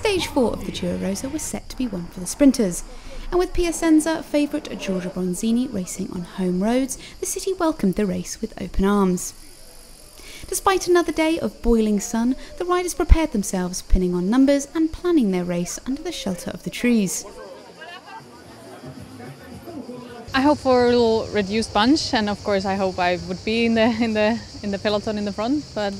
Stage 4 of the Giro Rosa was set to be won for the sprinters, and with Piacenza favourite Giorgio Bronzini racing on home roads, the city welcomed the race with open arms. Despite another day of boiling sun, the riders prepared themselves, pinning on numbers and planning their race under the shelter of the trees. I hope for a little reduced bunch, and of course I hope I would be in the peloton in the front. But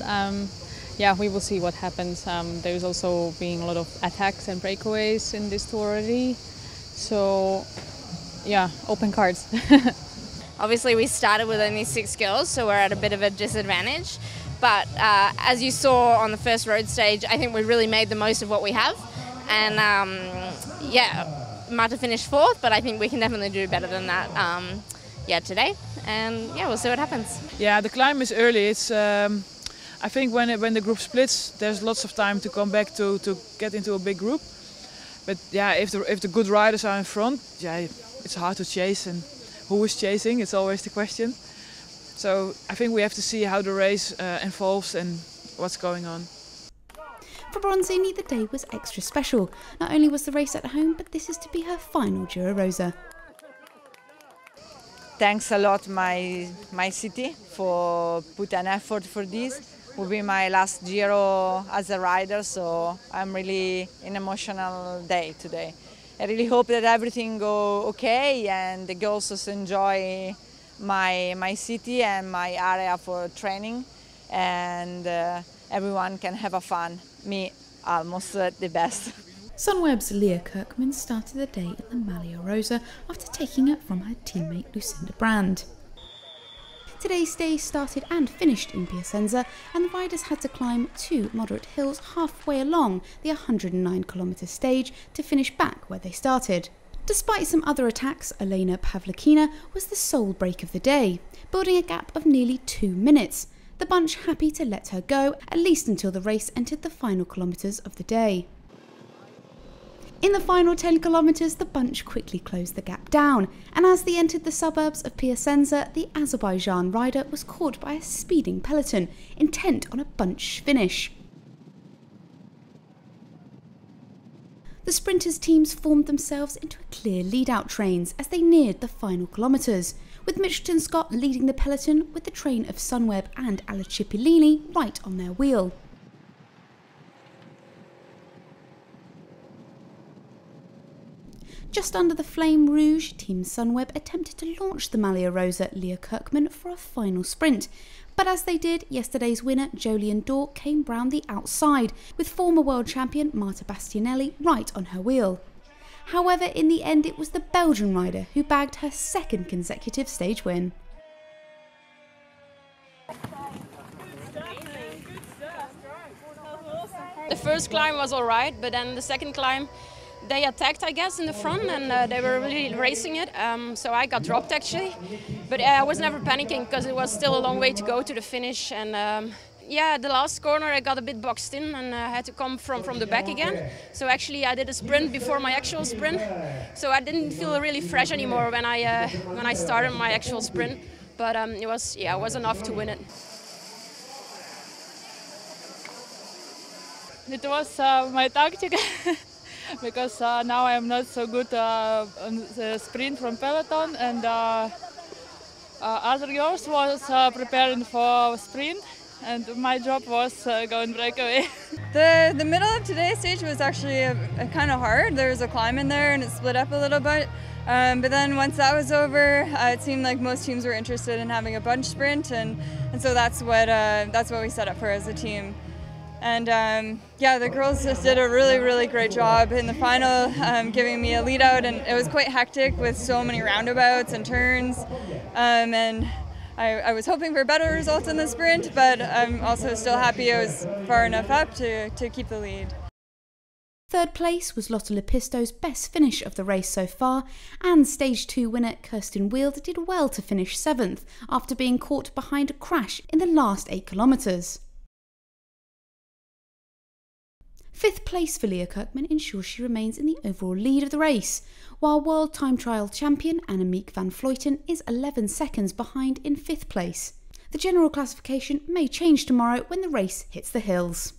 yeah, we will see what happens. There's also been a lot of attacks and breakaways in this tour already. So yeah, open cards. Obviously we started with only 6 girls, so we're at a bit of a disadvantage. But as you saw on the first road stage, I think we really made the most of what we have. And yeah, Marta finished 4th, but I think we can definitely do better than that yeah, today. And yeah, we'll see what happens. Yeah, the climb is early. It's I think when the group splits, there's lots of time to come back to get into a big group. But yeah, if the good riders are in front, yeah, it's hard to chase, and who is chasing? It's always the question. So I think we have to see how the race unfolds and what's going on. For Bronzini, the day was extra special. Not only was the race at home, but this is to be her final Giro Rosa. Thanks a lot my city for put an effort for this. It will be my last Giro as a rider, so I'm really an emotional day today. I really hope that everything go okay and the girls also enjoy my city and my area for training, and everyone can have a fun. Me, almost the best. Sunweb's Leah Kirkman started the day in the Maglia Rosa after taking it from her teammate Lucinda Brand. Today's day started and finished in Piacenza, and the riders had to climb 2 moderate hills halfway along the 109-kilometre stage to finish back where they started. Despite some other attacks, OLENA PAVLUKHINA was the sole break of the day, building a gap of nearly 2 minutes. The bunch happy to let her go, at least until the race entered the final kilometres of the day. In the final 10 kilometres, the bunch quickly closed the gap down, and as they entered the suburbs of Piacenza, the Azerbaijan rider was caught by a speeding peloton, intent on a bunch finish. The sprinters' teams formed themselves into a clear lead-out trains as they neared the final kilometres, with Mitchelton Scott leading the peloton with the train of Sunweb and Alla Cipollini right on their wheel. Just under the Flame Rouge, Team Sunweb attempted to launch the Maglia Rosa Leah Kirkman for a final sprint, but as they did, yesterday's winner Jolien D'Or came round the outside, with former world champion Marta Bastianelli right on her wheel. However, in the end it was the Belgian rider who bagged her 2nd consecutive stage win. The first climb was alright, but then the second climb they attacked, I guess, in the front, and they were really racing it, so I got dropped actually. But I was never panicking because it was still a long way to go to the finish, and yeah, the last corner I got a bit boxed in and I had to come from the back again. So actually I did a sprint before my actual sprint, so I didn't feel really fresh anymore when I started my actual sprint. But it was enough to win it. It was my tactic. Because now I am not so good on the sprint from peloton, and other girls was preparing for sprint, and my job was going breakaway. The middle of today's stage was actually kind of hard. There was a climb in there and it split up a little bit, but then once that was over, it seemed like most teams were interested in having a bunch sprint, and so that's what we set up for as a team. And yeah, the girls just did a really great job in the final, giving me a lead out, and it was quite hectic with so many roundabouts and turns, and I was hoping for better results in the sprint, but I'm also still happy I was far enough up to keep the lead. 3rd place was Lotte Lepisto's best finish of the race so far, and Stage 2 winner KIRSTEN did well to finish 7th after being caught behind a crash in the last 8 kilometres. 5th place for Leah Kirkman ensures she remains in the overall lead of the race, while World Time Trial champion Annemiek van Vleuten is 11 seconds behind in 5th place. The general classification may change tomorrow when the race hits the hills.